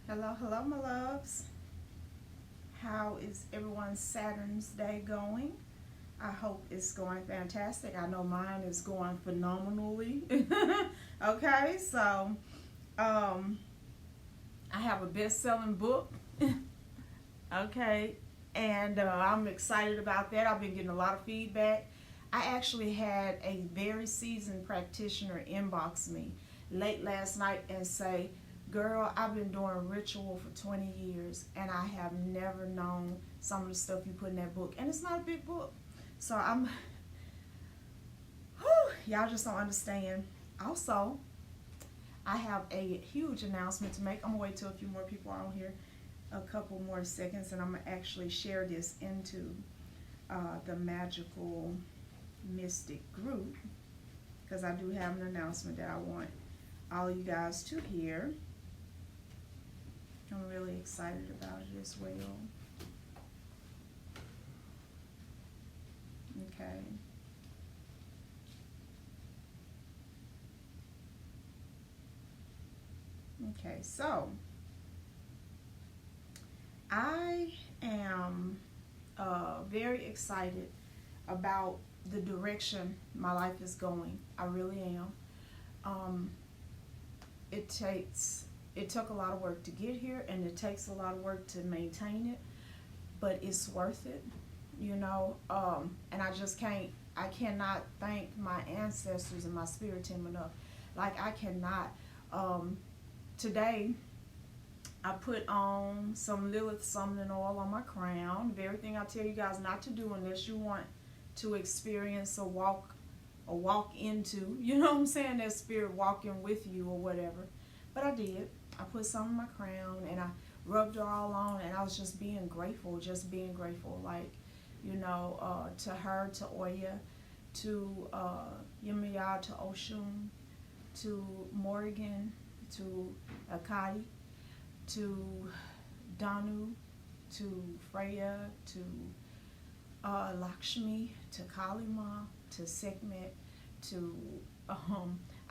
Hello, hello, my loves. How is everyone's Saturn's day going? I hope it's going fantastic. I know mine is going phenomenally. Okay, so um, I have a best-selling book. Okay, and I'm excited about that. I've been getting a lot of feedback. I actually had a very seasoned practitioner inbox me late last night and say, "Girl, I've been doing ritual for 20 years and I have never known some of the stuff you put in that book." And it's not a big book. So y'all just don't understand. Also, I have a huge announcement to make. I'm gonna wait till a few more people are on here, a couple more seconds, and I'm gonna actually share this into the magical mystic group because I do have an announcement that I want all you guys to hear. I'm really excited about it as well. Okay. Okay, so I am very excited about the direction my life is going. I really am. Um, it takes it took a lot of work to get here, and it takes a lot of work to maintain it, but it's worth it, you know. And I cannot thank my ancestors and my spirit team enough. Like I cannot. Um, Today I put on some Lilith summoning oil on my crown. Everything I tell you guys not to do unless you want to experience a walk into, you know what I'm saying, that spirit walking with you or whatever. But I did. I put some in my crown and I rubbed it all on, and I was just being grateful. Like, to her, to Oya, to Yemaya, to Oshun, to Morgan, to Akadi, to Danu, to Freya, to Lakshmi, to Kalima, to Sekhmet, to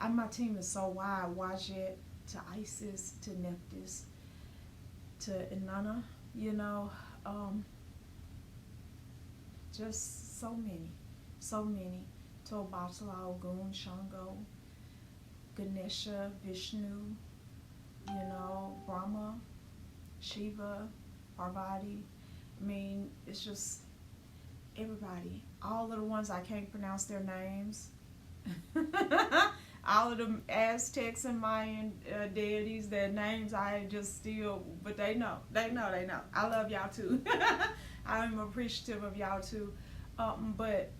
my team is so wide. Wajet, to Isis, to Nephthys, to Inanna, you know, just so many. To Obatala, Ogun, Shango, Ganesha, Vishnu, Brahma, Shiva, Parvati. I mean, it's just everybody. All of the ones I can't pronounce their names. All of the Aztecs and Mayan deities, their names I just still, but they know. I love y'all too. I'm appreciative of y'all too. But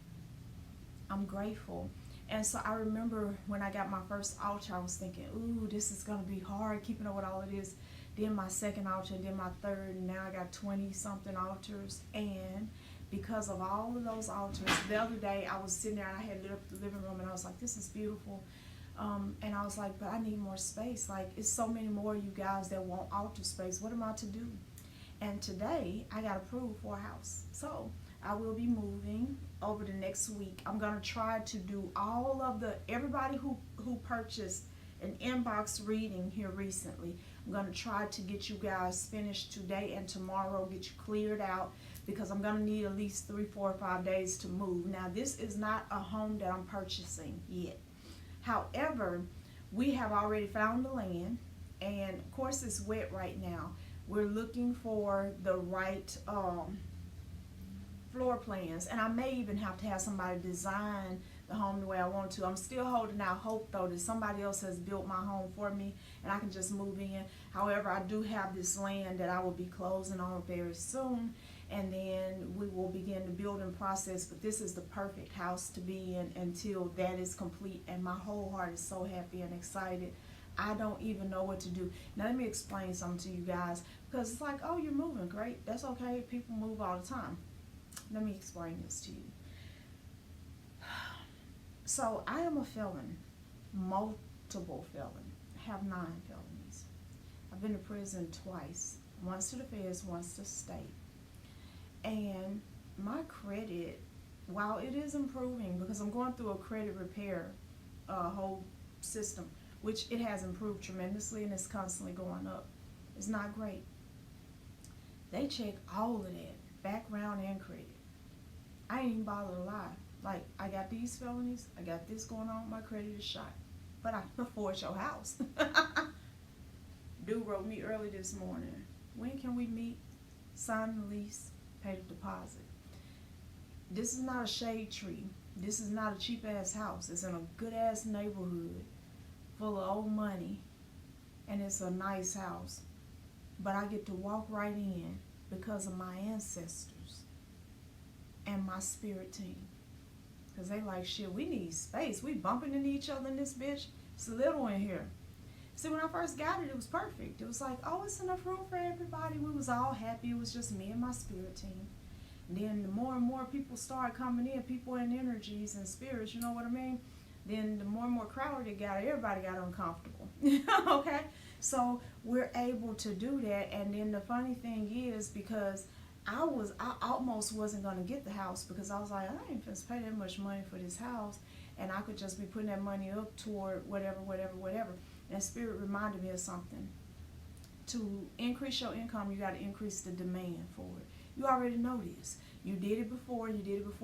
I'm grateful. And so I remember when I got my first altar, I was thinking, ooh, this is going to be hard keeping up with all of this. Then my second altar, then my third, and now I got 20 something altars. And because of all of those altars, the other day I was sitting there and I had lit up the living room and I was like, this is beautiful. And I was like, but I need more space. Like, it's so many more of you guys that want altar space. What am I to do? And today I got approved for a house. So I will be moving over the next week. I'm gonna try to do all of everybody who purchased an inbox reading here recently. I'm gonna try to get you guys finished today and tomorrow, get you cleared out, because I'm gonna need at least 3, 4, or 5 days to move. Now, this is not a home that I'm purchasing yet. However, we have already found the land, and of course it's wet right now. We're looking for the right floor plans, and I may even have to have somebody design the home the way I want to. I'm still holding out hope though that somebody else has built my home for me and I can just move in. However, I do have this land that I will be closing on very soon, and then we will begin the building process. But this is the perfect house to be in until that is complete, and my whole heart is so happy and excited. I don't even know what to do. Now let me explain something to you guys, because it's like, oh, you're moving, great, that's okay, people move all the time. Let me explain this to you. So I am a felon, multiple felon. I have 9 felonies. I've been to prison twice, once to the feds, once to state. And my credit, while it is improving, because I'm going through a credit repair whole system, which it has improved tremendously and it's constantly going up. It's not great. They check all of that, background and credit. I ain't even bothered to lie. Like, I got these felonies, I got this going on, my credit is shot. But I can afford your house. Dude wrote me early this morning. When can we meet? Sign the lease, pay the deposit. This is not a shade tree. This is not a cheap ass house. It's in a good ass neighborhood full of old money. And it's a nice house. But I get to walk right in because of my ancestors and my spirit team. Because they like, shit, we need space. We bumping into each other in this bitch. It's a little in here. See, when I first got it, it was perfect. It was like, oh, it's enough room for everybody. We was all happy. It was just me and my spirit team. And then the more and more people started coming in, people in energies and spirits, you know what I mean? Then the more and more crowded it got, everybody got uncomfortable. Okay? So we're able to do that. And then the funny thing is, because I almost wasn't going to get the house, because I was like, I ain't finna pay that much money for this house, and I could just be putting that money up toward whatever. And Spirit reminded me of something. To increase your income, you got to increase the demand for it. You already know this. You did it before.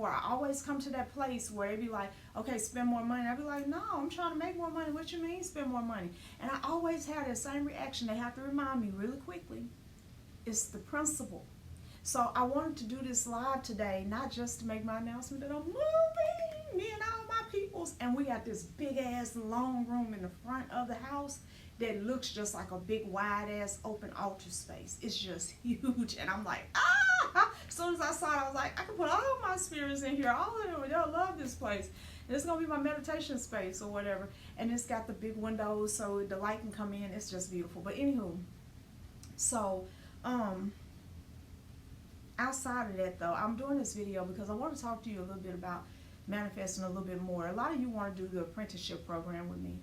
I always come to that place where they be like, okay, spend more money. I be like, no, I'm trying to make more money. What you mean spend more money? And I always have that same reaction. They have to remind me really quickly. It's the principle. So I wanted to do this live today, not just to make my announcement that I'm moving, me and all my peoples. And we got this big ass long room in the front of the house that looks just like a big wide ass open altar space. It's just huge. And I'm like, ah! As soon as I saw it, I was like, I can put all my spirits in here. All of them, they'll love this place. And it's going to be my meditation space or whatever. And it's got the big windows so the light can come in. It's just beautiful. But anywho, so, outside of that though, I'm doing this video because I want to talk to you a little bit about manifesting a little bit more. A lot of you want to do the apprenticeship program with me.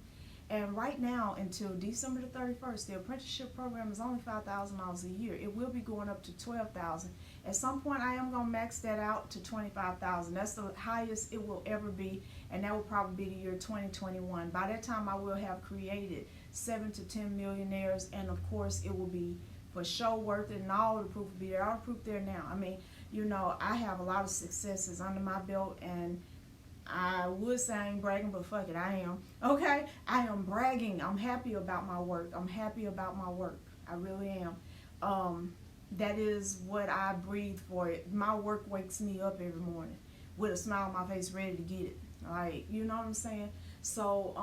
And right now, until December the 31st, the apprenticeship program is only $5,000 a year. It will be going up to $12,000. At some point, I am going to max that out to $25,000. That's the highest it will ever be, and that will probably be the year 2021. By that time, I will have created 7 to 10 millionaires, and of course, it will be for show worth it, and all the proof will be there. All the proof there now. I mean, you know, I have a lot of successes under my belt, and I would say I ain't bragging, but fuck it, I am. Okay? I am bragging. I'm happy about my work. I'm happy about my work. I really am. That is what I breathe for it. My work wakes me up every morning with a smile on my face, ready to get it. Like, you know what I'm saying? So,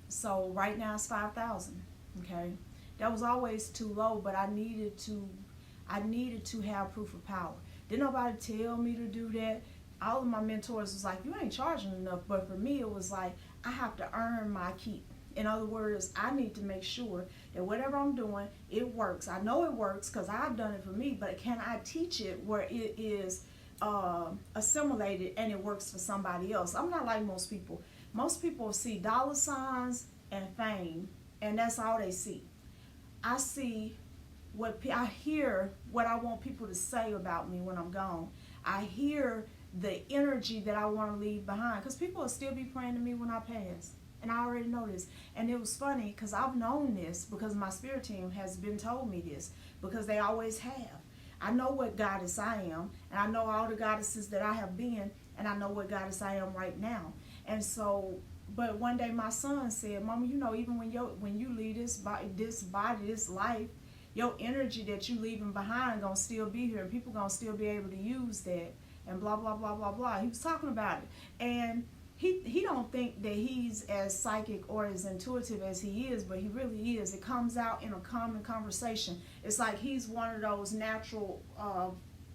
so right now it's 5,000. Okay? That was always too low, but I needed to have proof of power. Didn't nobody tell me to do that. All of my mentors was like, you ain't charging enough. But for me, it was like, I have to earn my keep. In other words, I need to make sure that whatever I'm doing, it works. I know it works because I've done it for me, but can I teach it where it is assimilated and it works for somebody else? I'm not like most people. Most people see dollar signs and fame, and that's all they see. I see I hear what I want people to say about me when I'm gone. I hear the energy that I want to leave behind, because people will still be praying to me when I pass, and I already know this. And it was funny because I've known this because my spirit team has been told me this, because they always have. I know what goddess I am, and I know all the goddesses that I have been, and I know what goddess I am right now. And so, but one day my son said, Mama, you know, even when you leave this body, this life, your energy that you leaving behind gonna still be here, and people gonna still be able to use that, and blah blah blah blah blah. He was talking about it, and he don't think that he's as psychic or as intuitive as he is, but he really is. It comes out in a common conversation. It's like he's one of those natural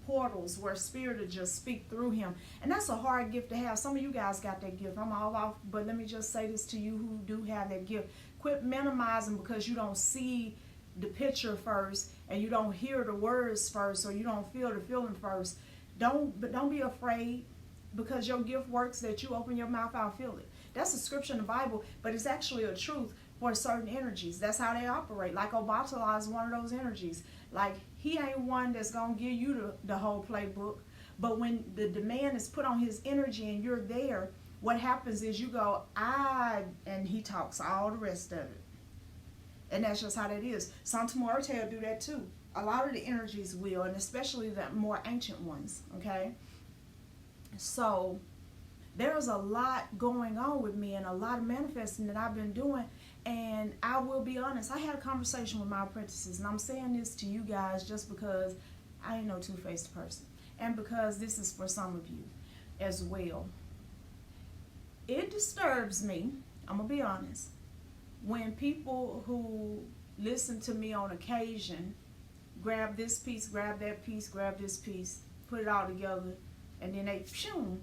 portals where spirit will just speak through him, and that's a hard gift to have. Some of you guys got that gift. I'm all off, but let me just say this to you who do have that gift: quit minimizing because you don't see the picture first, and you don't hear the words first, or you don't feel the feeling first. Don't be afraid, because your gift works that you open your mouth, I'll feel it. That's a scripture in the Bible, but it's actually a truth for certain energies. That's how they operate. Like Obatala is one of those energies. Like, he ain't one that's gonna give you the whole playbook, but when the demand is put on his energy and you're there, what happens is you go, and he talks all the rest of it. And that's just how that is. Some Tamorte will do that too. A lot of the energies will, and especially the more ancient ones, okay? So there's a lot going on with me and a lot of manifesting that I've been doing. And I will be honest, I had a conversation with my apprentices, and I'm saying this to you guys just because I ain't no two-faced person, and because this is for some of you as well. It disturbs me, I'm gonna be honest, when people who listen to me on occasion grab this piece, grab that piece, grab this piece, put it all together, and then they phew,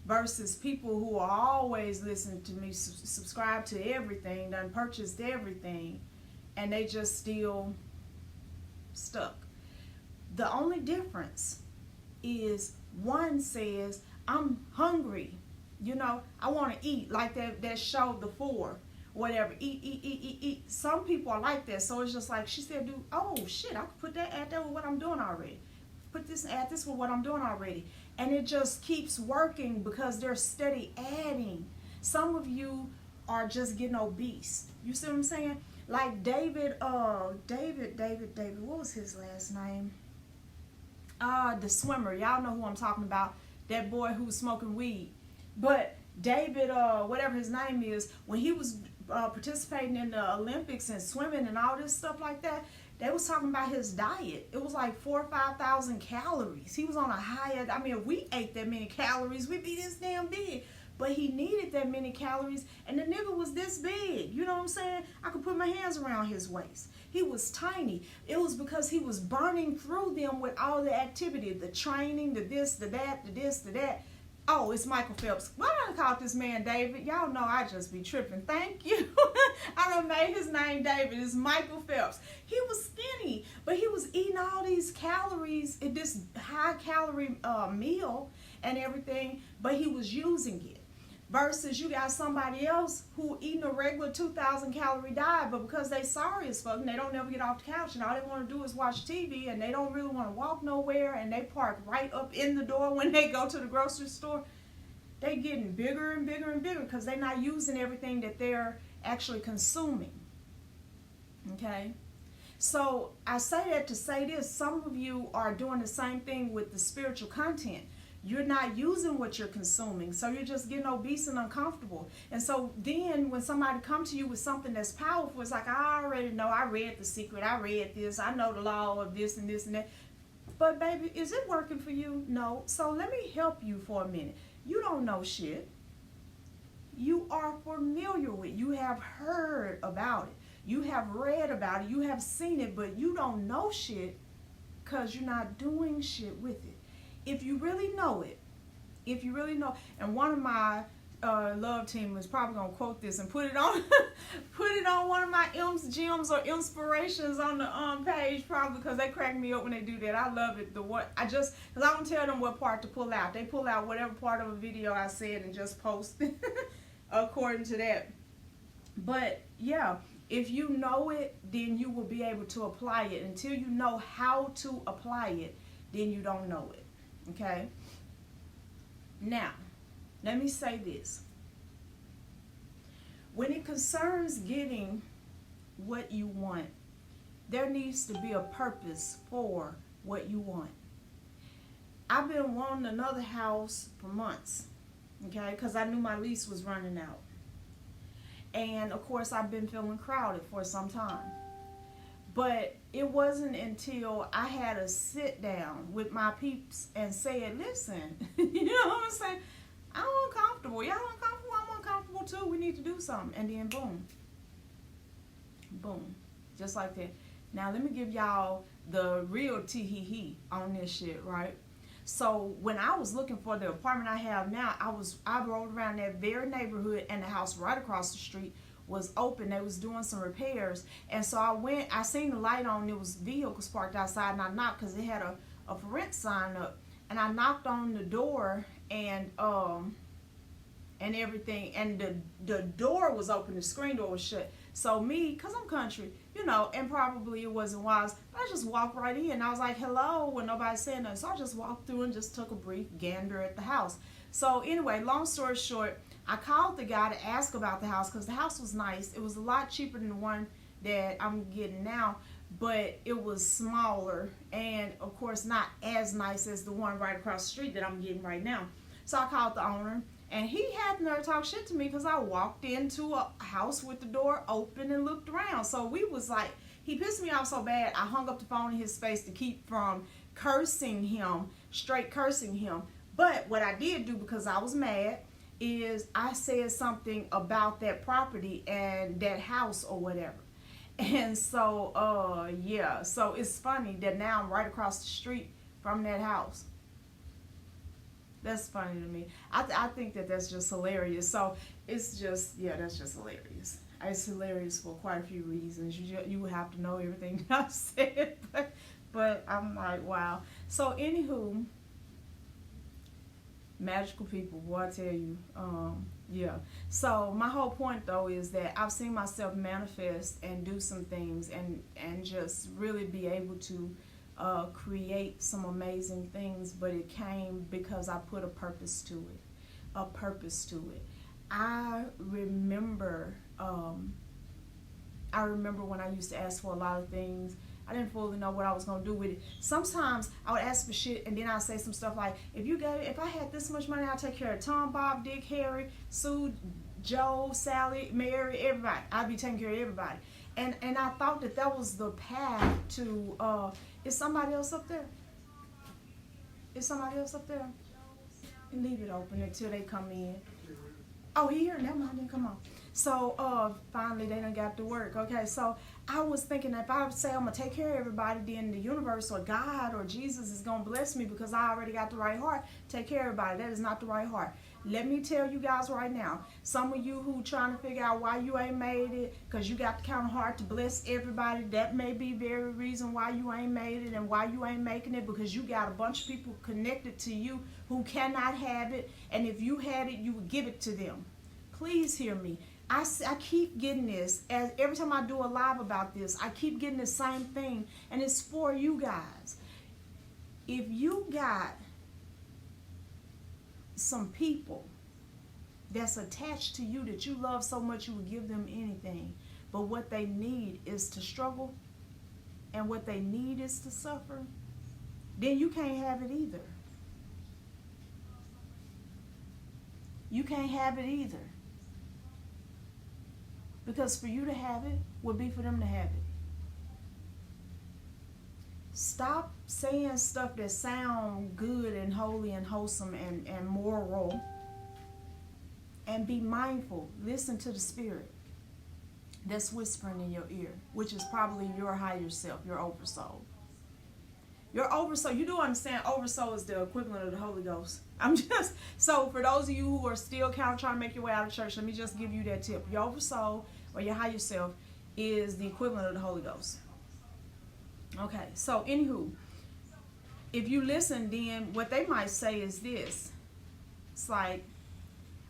versus people who are always listening to me, subscribe to everything, done purchased everything, and they just still stuck. The only difference is one says, I'm hungry, you know, I want to eat, like that show, The Four, whatever, eat. Some people are like that, so it's just like, she said, dude, oh shit, I could add that with what I'm doing already. Add this with what I'm doing already. And it just keeps working because they're steady adding. Some of you are just getting obese. You see what I'm saying? Like David, what was his last name? The swimmer. Y'all know who I'm talking about. That boy who was smoking weed. But David, whatever his name is, when he was participating in the Olympics and swimming and all this stuff like that, they was talking about his diet. It was like 4,000 or 5,000 calories. He was on a higher, I mean, if we ate that many calories, we'd be this damn big. But he needed that many calories, and the nigga was this big. You know what I'm saying? I could put my hands around his waist. He was tiny. It was because he was burning through them with all the activity, the training, the this, the that, the this, the that. Oh, it's Michael Phelps. Why did I call this man David? Y'all know I just be tripping. Thank you. I done made his name David. It's Michael Phelps. He was skinny, but he was eating all these calories in this high calorie meal and everything, but he was using it. Versus you got somebody else who eating a regular 2,000 calorie diet, but because they sorry as fuck and they don't never get off the couch and all they want to do is watch TV and they don't really want to walk nowhere and they park right up in the door when they go to the grocery store, they getting bigger and bigger and bigger because they're not using everything that they're actually consuming. Okay? So I say that to say this, some of you are doing the same thing with the spiritual content. You're not using what you're consuming, so you're just getting obese and uncomfortable. And so then when somebody comes to you with something that's powerful, it's like, I already know, I read The Secret, I read this, I know the law of this and this and that. But baby, is it working for you? No. So let me help you for a minute. You don't know shit. You are familiar with it. You have heard about it. You have read about it. You have seen it, but you don't know shit because you're not doing shit with it. If you really know it, and one of my love team is probably gonna quote this and put it on put it on one of my gems or inspirations on the page, probably, because they crack me up when they do that. I love it. Because I don't tell them what part to pull out. They pull out whatever part of a video I said and just post according to that. But yeah, if you know it, then you will be able to apply it. Until you know how to apply it, then you don't know it. Okay? Now, let me say this. When it concerns getting what you want, there needs to be a purpose for what you want. I've been wanting another house for months, okay, because I knew my lease was running out. And, of course, I've been feeling crowded for some time. But it wasn't until I had a sit down with my peeps and said, listen, you know what I'm saying? I'm uncomfortable. Y'all uncomfortable? I'm uncomfortable too. We need to do something. And then boom. Boom. Just like that. Now let me give y'all the real tee-hee-hee on this shit, right? So when I was looking for the apartment I have now, I rode around that very neighborhood, and the house right across the street was open. They was doing some repairs, and so I seen the light on. There was vehicles parked outside, and I knocked because it had a for rent sign up, and I knocked on the door and everything, and the door was open, the screen door was shut. So me, because I'm country, you know, and probably it wasn't wise, but I just walked right in. I was like, hello, when nobody said nothing. So I just walked through and just took a brief gander at the house. So anyway, long story short, I called the guy to ask about the house because the house was nice. It was a lot cheaper than the one that I'm getting now, but it was smaller and of course not as nice as the one right across the street that I'm getting right now. So I called the owner, and he had the nerve to talk shit to me because I walked into a house with the door open and looked around. So we was like, he pissed me off so bad I hung up the phone in his face to keep from cursing him, straight cursing him. But what I did do, because I was mad, is I said something about that property and that house or whatever. And so yeah, so it's funny that now I'm right across the street from that house. That's funny to me. I think that that's just hilarious. So it's just, yeah, that's just hilarious. It's hilarious for quite a few reasons. You would have to know everything that I've said, but I'm like, wow. So anywho, magical people, boy, I tell you, yeah. So my whole point though is that I've seen myself manifest and do some things and just really be able to create some amazing things, but it came because I put a purpose to it. A purpose to it. I remember when I used to ask for a lot of things. I didn't fully know what I was gonna do with it. Sometimes I would ask for shit and then I'd say some stuff like, if I had this much money, I'd take care of Tom, Bob, Dick, Harry, Sue, Joe, Sally, Mary, everybody. I'd be taking care of everybody. And I thought that was the path to, is somebody else up there? Is somebody else up there? And leave it open until they come in. Oh, he here? Never mind, then come on. So, finally they done got to work. Okay, so I was thinking that if I would say I'm going to take care of everybody, then the universe or God or Jesus is going to bless me because I already got the right heart. Take care of everybody. That is not the right heart. Let me tell you guys right now, some of you who trying to figure out why you ain't made it because you got the kind of heart to bless everybody, that may be very reason why you ain't made it and why you ain't making it, because you got a bunch of people connected to you who cannot have it, and if you had it, you would give it to them. Please hear me. I keep getting this, as every time I do a live about this, I keep getting the same thing, and it's for you guys. If you got some people that's attached to you that you love so much you would give them anything, but what they need is to struggle and what they need is to suffer, then you can't have it either. You can't have it either. Because for you to have it would be for them to have it. Stop saying stuff that sound good and holy and wholesome and moral, and be mindful. Listen to the spirit that's whispering in your ear, which is probably your higher self, your oversoul. Your oversoul, you do understand oversoul is the equivalent of the Holy Ghost. So for those of you who are still kind of trying to make your way out of church, let me just give you that tip. Your oversoul or your higher self is the equivalent of the Holy Ghost. Okay, so anywho, if you listen, then what they might say is this. It's like,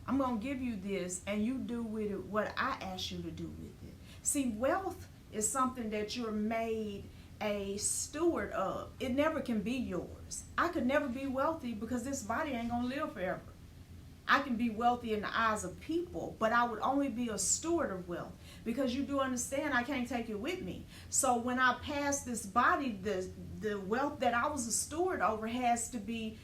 I'm going to give you this and you do with it what I ask you to do with it. See, wealth is something that you're made a steward of. It never can be yours. I could never be wealthy because this body ain't going to live forever. I can be wealthy in the eyes of people, but I would only be a steward of wealth, because you do understand I can't take it with me. So when I pass this body, the wealth that I was a steward over has to be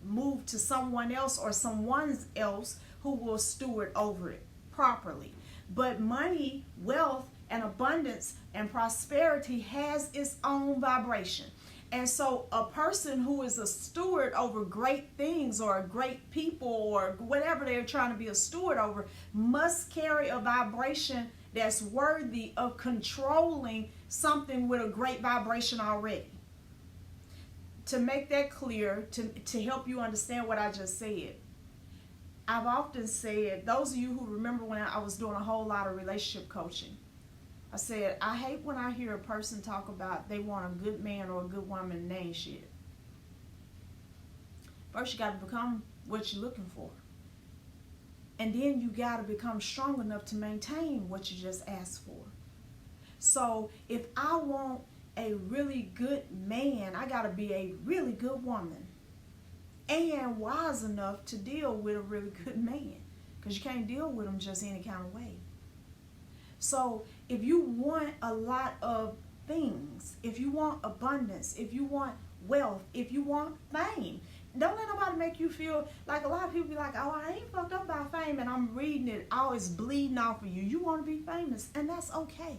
moved to someone else or someone else who will steward over it properly. But money, wealth, and abundance and prosperity has its own vibration. And so a person who is a steward over great things or great people or whatever they're trying to be a steward over must carry a vibration that's worthy of controlling something with a great vibration already. To make that clear, to help you understand what I just said, I've often said, those of you who remember when I was doing a whole lot of relationship coaching, I said, I hate when I hear a person talk about they want a good man or a good woman and they ain't shit. First, you got to become what you're looking for. And then you got to become strong enough to maintain what you just asked for. So if I want a really good man, I got to be a really good woman. And wise enough to deal with a really good man. Because you can't deal with him just any kind of way. So if you want a lot of things, if you want abundance, if you want wealth, if you want fame, don't let nobody make you feel like, a lot of people be like, oh, I ain't fucked up by fame, and I'm reading it, always bleeding off of you. You want to be famous, and that's okay.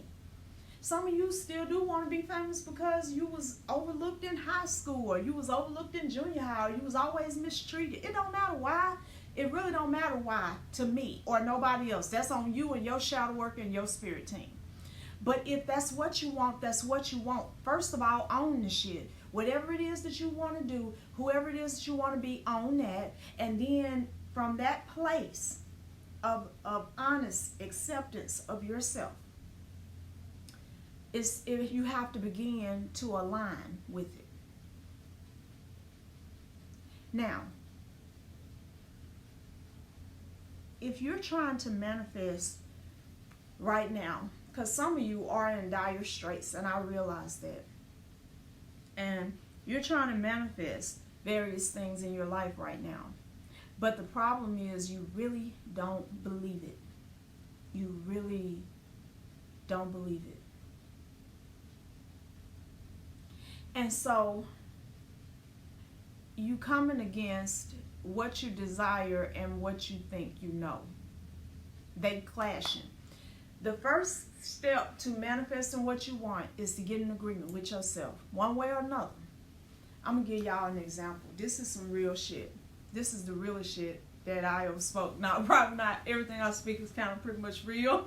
Some of you still do want to be famous because you was overlooked in high school, or you was overlooked in junior high, or you was always mistreated. It don't matter why. It really don't matter why to me or nobody else. That's on you and your shadow work and your spirit team. But if that's what you want, that's what you want. First of all, own the shit. Whatever it is that you want to do, whoever it is that you want to be, own that. And then from that place of honest acceptance of yourself, it's if you have to begin to align with it. Now, if you're trying to manifest right now, because some of you are in dire straits, and I realize that, and you're trying to manifest various things in your life right now, but the problem is you really don't believe it. You really don't believe it. And so you coming against what you desire and what you think you know. They clashing. The first step to manifesting what you want is to get in agreement with yourself, one way or another. I'm going to give y'all an example. This is some real shit. This is the realest shit that I ever spoke. Now, probably not everything I speak is kind of pretty much real.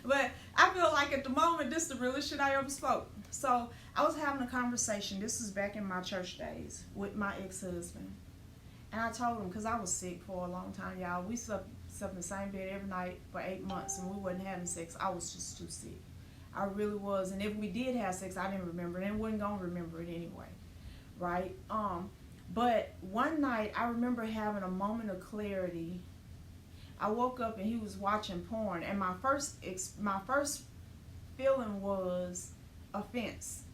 But I feel like at the moment, this is the realest shit I ever spoke. So I was having a conversation. This was back in my church days with my ex-husband. And I told him, because I was sick for a long time, y'all. We slept in the same bed every night for 8 months, and we wasn't having sex. I was just too sick. I really was. And if we did have sex, I didn't remember it, and wasn't going to remember it anyway. Right? But one night, I remember having a moment of clarity. I woke up, and he was watching porn, and my first feeling was offense.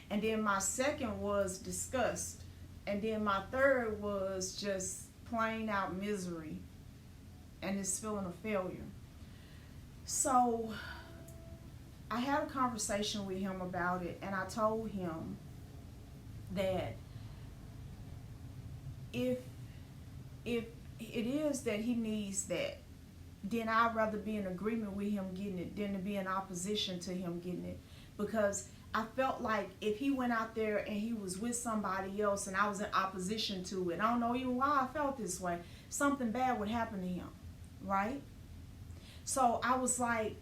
And then my second was disgust. And then my third was just plain out misery and this feeling of failure. So I had a conversation with him about it, and I told him that if it is that he needs that, then I'd rather be in agreement with him getting it than to be in opposition to him getting it. Because I felt like if he went out there and he was with somebody else and I was in opposition to it, I don't know even why I felt this way, something bad would happen to him, right? So I was like,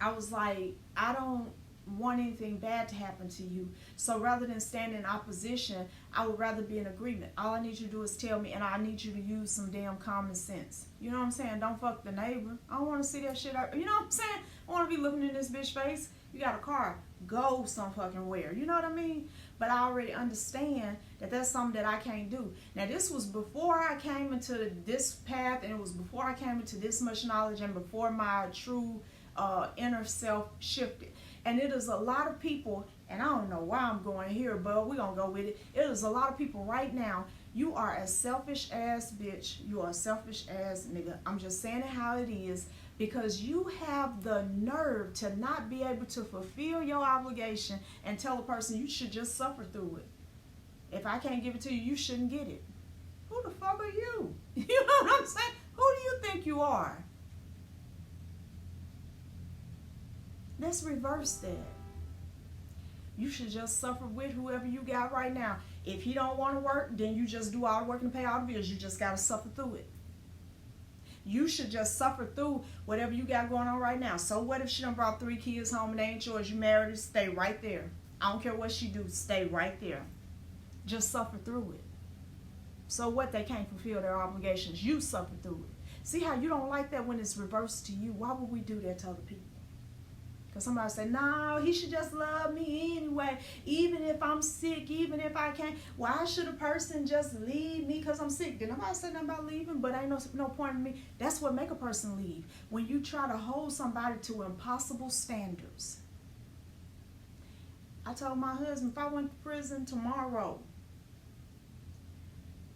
I don't want anything bad to happen to you. So rather than stand in opposition, I would rather be in agreement. All I need you to do is tell me, and I need you to use some damn common sense. You know what I'm saying? Don't fuck the neighbor. I don't want to see that shit. You know what I'm saying? I want to be looking in this bitch face. You got a car. Go some fucking where. You know what I mean? But I already understand that that's something that I can't do. Now, this was before I came into this path, and it was before I came into this much knowledge, and before my true inner self shifted. And it is a lot of people, and I don't know why I'm going here, but we're going to go with it. It is a lot of people right now. You are a selfish ass bitch. You are a selfish ass nigga. I'm just saying it how it is, because you have the nerve to not be able to fulfill your obligation and tell a person you should just suffer through it. If I can't give it to you, you shouldn't get it. Who the fuck are you? You know what I'm saying? Who do you think you are? Let's reverse that. You should just suffer with whoever you got right now. If he don't want to work, then you just do all the work and pay all the bills. You just got to suffer through it. You should just suffer through whatever you got going on right now. So what if she done brought 3 kids home and they ain't yours? You married her, stay right there. I don't care what she do, stay right there. Just suffer through it. So what, they can't fulfill their obligations? You suffer through it. See how you don't like that when it's reversed to you? Why would we do that to other people? Because somebody say, no, he should just love me anyway, even if I'm sick, even if I can't. Why should a person just leave me because I'm sick? Did nobody say nothing about leaving? But ain't no point in me. That's what make a person leave. When you try to hold somebody to impossible standards. I told my husband, if I went to prison tomorrow,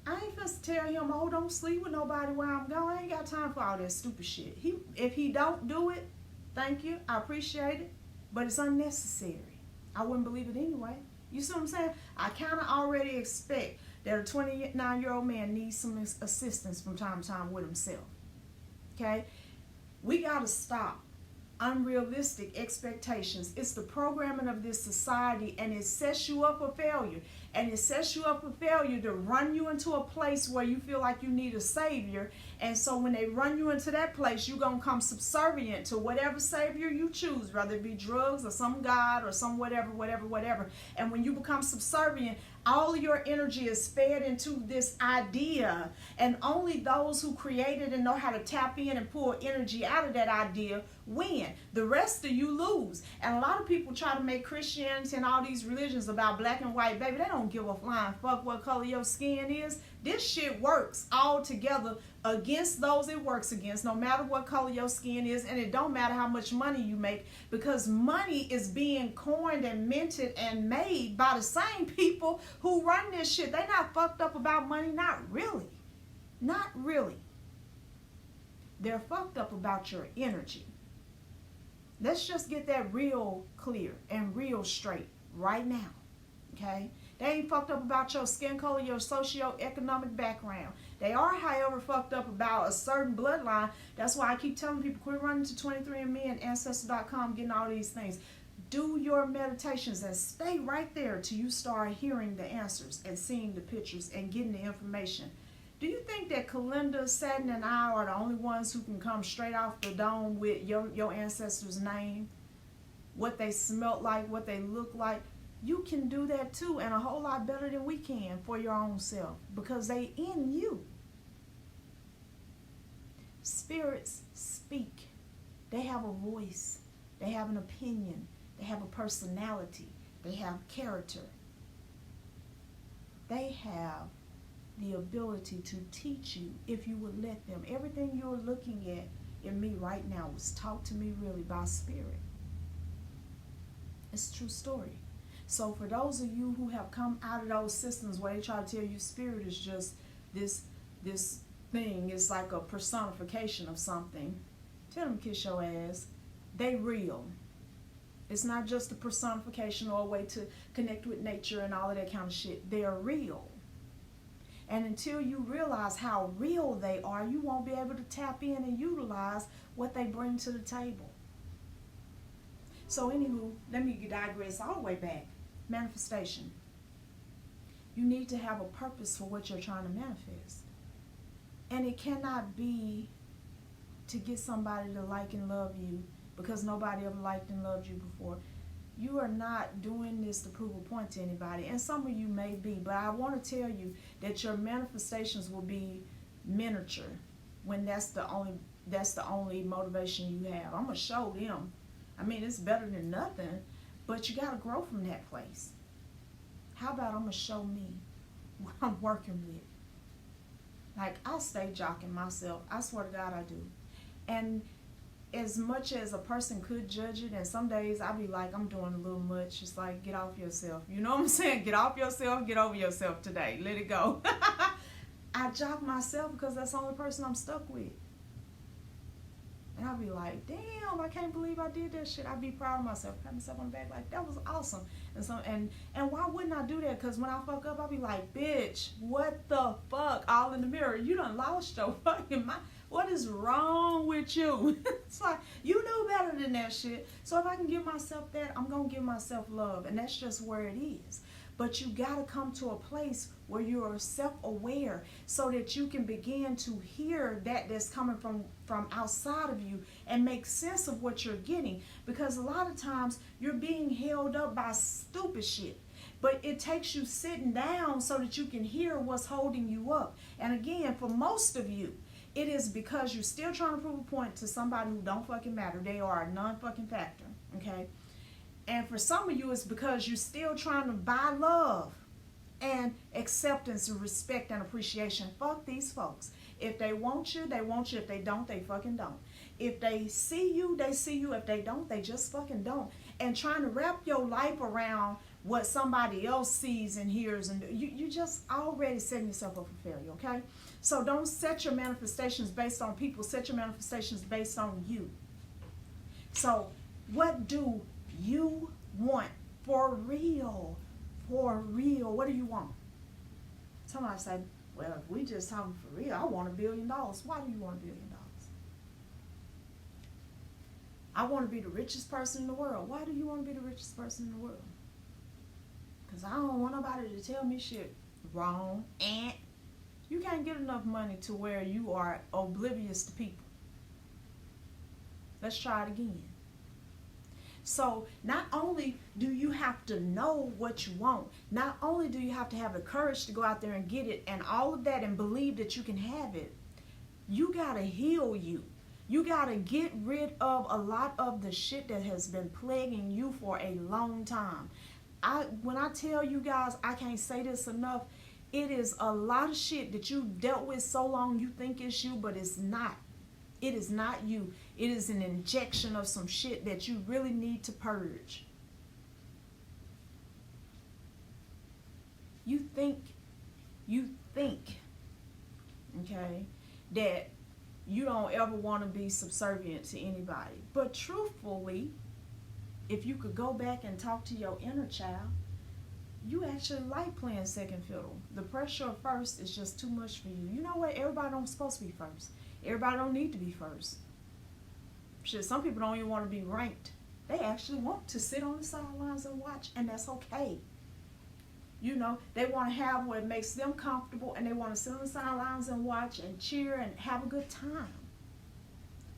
I ain't supposed to tell him, oh, don't sleep with nobody while I'm gone. I ain't got time for all that stupid shit. If he don't do it, Thank you. I appreciate it. But it's unnecessary. I wouldn't believe it anyway. You see what I'm saying? I kind of already expect that a 29-year-old man needs some assistance from time to time with himself. Okay? We got to stop unrealistic expectations. It's the programming of this society, and it sets you up for failure. And it sets you up for failure to run you into a place where you feel like you need a savior. And so when they run you into that place, you're going to come subservient to whatever savior you choose, whether it be drugs or some God or some whatever. And when you become subservient, all of your energy is fed into this idea. And only those who created and know how to tap in and pull energy out of that idea win. The rest of you lose. And a lot of people try to make Christianity and all these religions about black and white. Baby, they don't give a flying fuck what color your skin is. This shit works all together against those it works against, no matter what color your skin is. And it don't matter how much money you make, because money is being coined and minted and made by the same people who run this shit. They not fucked up about money. Not really. Not really. They're fucked up about your energy. Let's just get that real clear and real straight right now. Okay? They ain't fucked up about your skin color, your socioeconomic background. They are, however, fucked up about a certain bloodline. That's why I keep telling people, quit running to 23andMe and Ancestry.com, getting all these things. Do your meditations and stay right there till you start hearing the answers and seeing the pictures and getting the information. Do you think that Kalinda, Satin, and I are the only ones who can come straight off the dome with your ancestors' name? What they smelt like, what they look like? You can do that too, and a whole lot better than we can for your own self, because they in you. Spirits speak. They have a voice. They have an opinion. They have a personality. They have character. They have the ability to teach you if you would let them. Everything you're looking at in me right now was taught to me really by spirit. It's a true story. So for those of you who have come out of those systems where they try to tell you spirit is just this thing, it's like a personification of something, tell them kiss your ass. They real. It's not just a personification or a way to connect with nature and all of that kind of shit. They're real. And until you realize how real they are, you won't be able to tap in and utilize what they bring to the table. So anywho, let me digress all the way back. Manifestation. You need to have a purpose for what you're trying to manifest. And it cannot be to get somebody to like and love you because nobody ever liked and loved you before. You are not doing this to prove a point to anybody. And some of you may be, but I want to tell you that your manifestations will be miniature when that's the only motivation you have. I'm going to show them. I mean, it's better than nothing, but you got to grow from that place. How about I'm going to show me what I'm working with? Like, I stay jocking myself. I swear to God I do. And as much as a person could judge it, and some days I be like, I'm doing a little much. It's like, get off yourself. You know what I'm saying? Get off yourself. Get over yourself today. Let it go. I jock myself because that's the only person I'm stuck with. And I'll be like, damn, I can't believe I did that shit. I'd be proud of myself. Pat myself on the back like, that was awesome. And why wouldn't I do that? Because when I fuck up, I'll be like, bitch, what the fuck? All in the mirror. You done lost your fucking mind. What is wrong with you? It's like, you knew better than that shit. So if I can give myself that, I'm going to give myself love. And that's just where it is. But you got to come to a place where you are self-aware so that you can begin to hear that's coming from outside of you and make sense of what you're getting. Because a lot of times you're being held up by stupid shit. But it takes you sitting down so that you can hear what's holding you up. And again, for most of you, it is because you're still trying to prove a point to somebody who don't fucking matter. They are a non-fucking factor, okay? And for some of you, it's because you're still trying to buy love and acceptance and respect and appreciation. Fuck these folks. If they want you, they want you. If they don't, they fucking don't. If they see you, they see you. If they don't, they just fucking don't. And trying to wrap your life around what somebody else sees and hears, and you just already setting yourself up for failure, okay? So don't set your manifestations based on people. Set your manifestations based on you. So what do you want for real? For real, what do you want? Somebody say, well, if we just talking for real, I want $1 billion. Why do you want $1 billion? I want to be the richest person in the world. Why do you want to be the richest person in the world? Because I don't want nobody to tell me shit. Wrong. And you can't get enough money to where you are oblivious to people. Let's try it again. So not only do you have to know what you want, not only do you have to have the courage to go out there and get it and all of that and believe that you can have it, you got to heal you. You got to get rid of a lot of the shit that has been plaguing you for a long time. When I tell you guys, I can't say this enough, it is a lot of shit that you dealt with so long you think it's you, but it's not. It is not you. It is an injection of some shit that you really need to purge. You think, okay, that you don't ever want to be subservient to anybody. But truthfully, if you could go back and talk to your inner child, you actually like playing second fiddle. The pressure of first is just too much for you. You know what? Everybody don't supposed to be first. Everybody don't need to be first. Shit, some people don't even want to be ranked. They actually want to sit on the sidelines and watch, and that's okay. You know, they want to have what makes them comfortable, and they want to sit on the sidelines and watch and cheer and have a good time.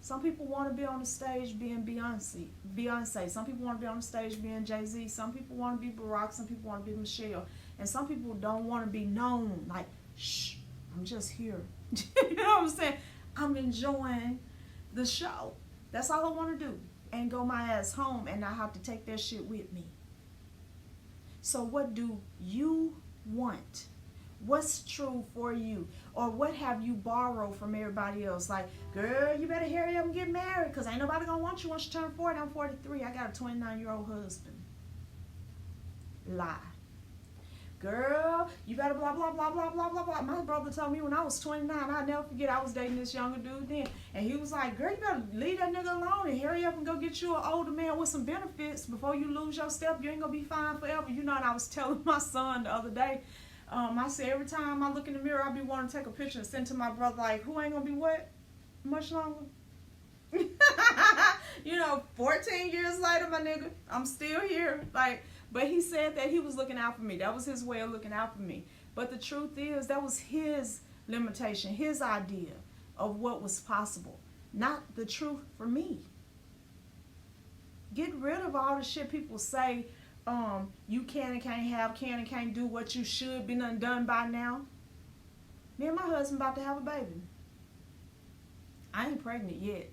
Some people want to be on the stage being Beyonce. Some people want to be on the stage being Jay-Z. Some people want to be Barack. Some people want to be Michelle. And some people don't want to be known. Like, shh, I'm just here. You know what I'm saying? I'm enjoying the show. That's all I want to do. And go my ass home and not have to take that shit with me. So what do you want? What's true for you? Or what have you borrowed from everybody else? Like, girl, you better hurry up and get married because ain't nobody going to want you once you turn 40. I'm 43. I got a 29-year-old husband. Lie. Girl, you better blah, blah, blah, blah, blah, blah, blah. My brother told me when I was 29, I'll never forget, I was dating this younger dude then. And he was like, girl, you better leave that nigga alone and hurry up and go get you an older man with some benefits before you lose your step. You ain't going to be fine forever. You know, and I was telling my son the other day, I said every time I look in the mirror, I be wanting to take a picture and send to my brother like, who ain't going to be what? Much longer? You know, 14 years later, my nigga, I'm still here. Like, but he said that he was looking out for me. That was his way of looking out for me. But the truth is, that was his limitation, his idea of what was possible, not the truth for me. Get rid of all the shit people say, you can and can't have, can and can't do what you should be done by now. Me and my husband about to have a baby. I ain't pregnant yet.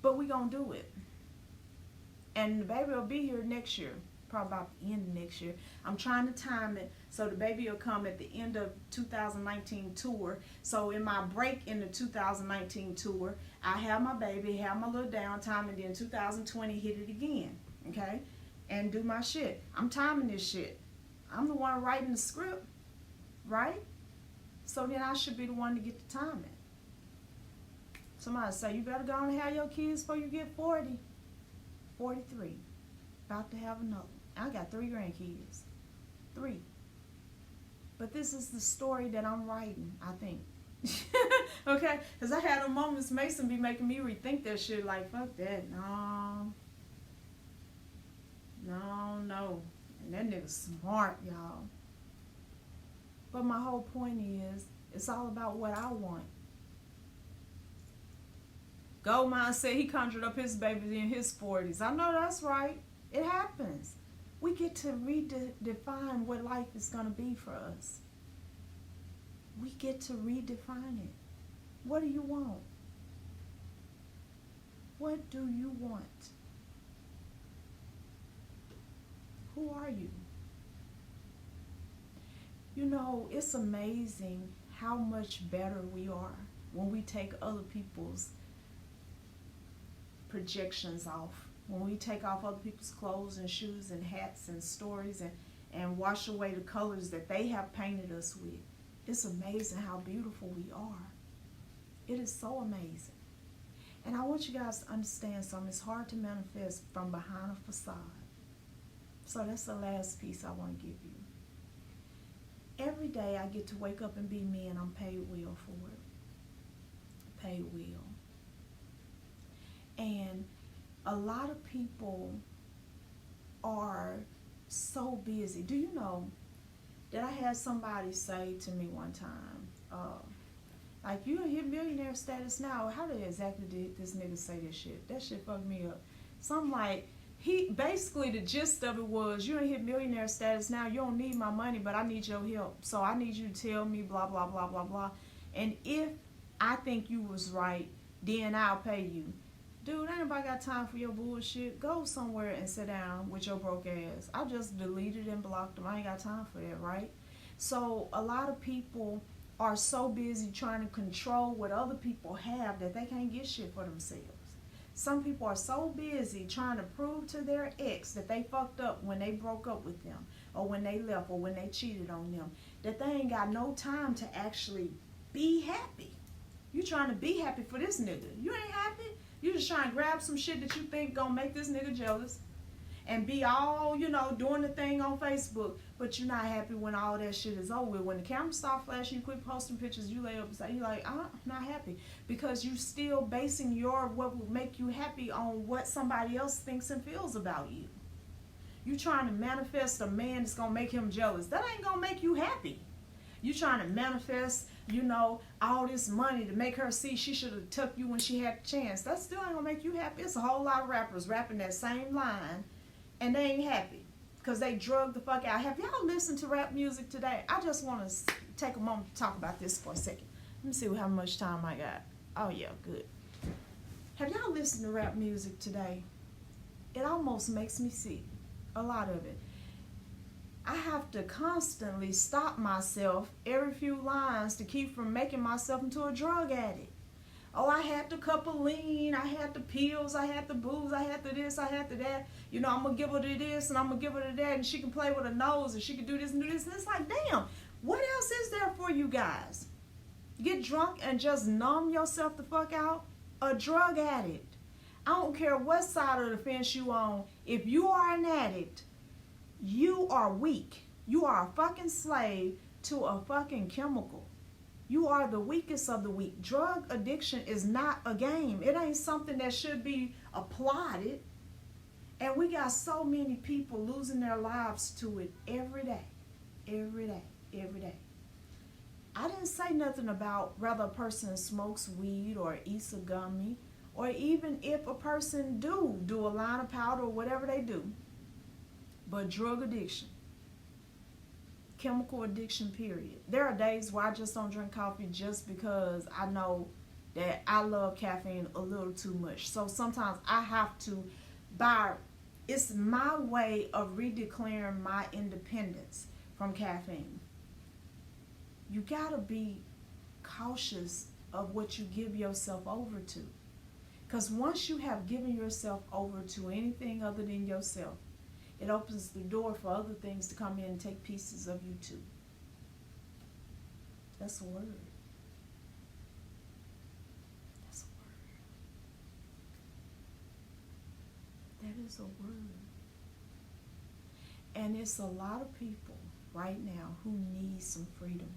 But we gonna do it. And the baby will be here next year, probably about the end of next year. I'm trying to time it so the baby will come at the end of 2019 tour. So in my break in the 2019 tour, I have my baby, have my little downtime, and then 2020 hit it again, okay? And do my shit. I'm timing this shit. I'm the one writing the script, right? So then I should be the one to get the timing. Somebody say, you better go and have your kids before you get 40. 43. About to have another. I got 3 grandkids. 3. But this is the story that I'm writing, I think. Okay? Because I had a moments Mason be making me rethink that shit. Like, fuck that. No. And that nigga's smart, y'all. But my whole point is, it's all about what I want. Goldmine said he conjured up his baby in his 40s. I know that's right. It happens. We get to redefine what life is going to be for us. We get to redefine it. What do you want? What do you want? Who are you? You know, it's amazing how much better we are when we take other people's projections off. When we take off other people's clothes and shoes and hats and stories and wash away the colors that they have painted us with. It's amazing how beautiful we are. It is so amazing. And I want you guys to understand something. It's hard to manifest from behind a facade. So that's the last piece I want to give you. Every day I get to wake up and be me, and I'm paid well for it. Paid well. And a lot of people are so busy. Do you know that I had somebody say to me one time, like, you hit millionaire status now? How exactly did this nigga say this shit? That shit fucked me up. Something like, basically the gist of it was, you ain't hit millionaire status now, you don't need my money, but I need your help. So I need you to tell me blah, blah, blah, blah, blah. And if I think you was right, then I'll pay you. Dude, ain't nobody got time for your bullshit. Go somewhere and sit down with your broke ass. I just deleted and blocked them. I ain't got time for that, right? So a lot of people are so busy trying to control what other people have that they can't get shit for themselves. Some people are so busy trying to prove to their ex that they fucked up when they broke up with them, or when they left, or when they cheated on them, that they ain't got no time to actually be happy. You trying to be happy for this nigga. You ain't happy. You just trying to grab some shit that you think gonna make this nigga jealous and be all, doing the thing on Facebook, but you're not happy when all that shit is over with. When the camera start flashing, you quit posting pictures, you lay up and say, you're like, I'm not happy. Because you still basing what will make you happy on what somebody else thinks and feels about you. You trying to manifest a man that's gonna make him jealous. That ain't gonna make you happy. You trying to manifest, all this money to make her see she should have took you when she had the chance. That still ain't gonna make you happy. It's a whole lot of rappers rapping that same line, and they ain't happy because they drugged the fuck out. Have y'all listened to rap music today? I just want to take a moment to talk about this for a second. Let me see how much time I got. Oh yeah, good. Have y'all listened to rap music today? It almost makes me sick. A lot of it. I have to constantly stop myself every few lines to keep from making myself into a drug addict. Oh, I had the cup of lean, I had the pills, I had the booze, I had the this, I had the that. I'm going to give her to this and I'm going to give her to that, and she can play with her nose and she can do this and do this. And it's like, damn, what else is there for you guys? Get drunk and just numb yourself the fuck out? A drug addict. I don't care what side of the fence you on. If you are an addict, you are weak. You are a fucking slave to a fucking chemical. You are the weakest of the weak. Drug addiction is not a game. It ain't something that should be applauded. And we got so many people losing their lives to it every day. Every day. Every day. I didn't say nothing about whether a person smokes weed or eats a gummy, or even if a person do a line of powder or whatever they do. But drug addiction. Chemical addiction, period. There are days where I just don't drink coffee just because I know that I love caffeine a little too much. So sometimes I have to it's my way of redeclaring my independence from caffeine. You gotta be cautious of what you give yourself over to. Because once you have given yourself over to anything other than yourself, it opens the door for other things to come in and take pieces of you too. That's a word. That's a word. That is a word. And it's a lot of people right now who need some freedom.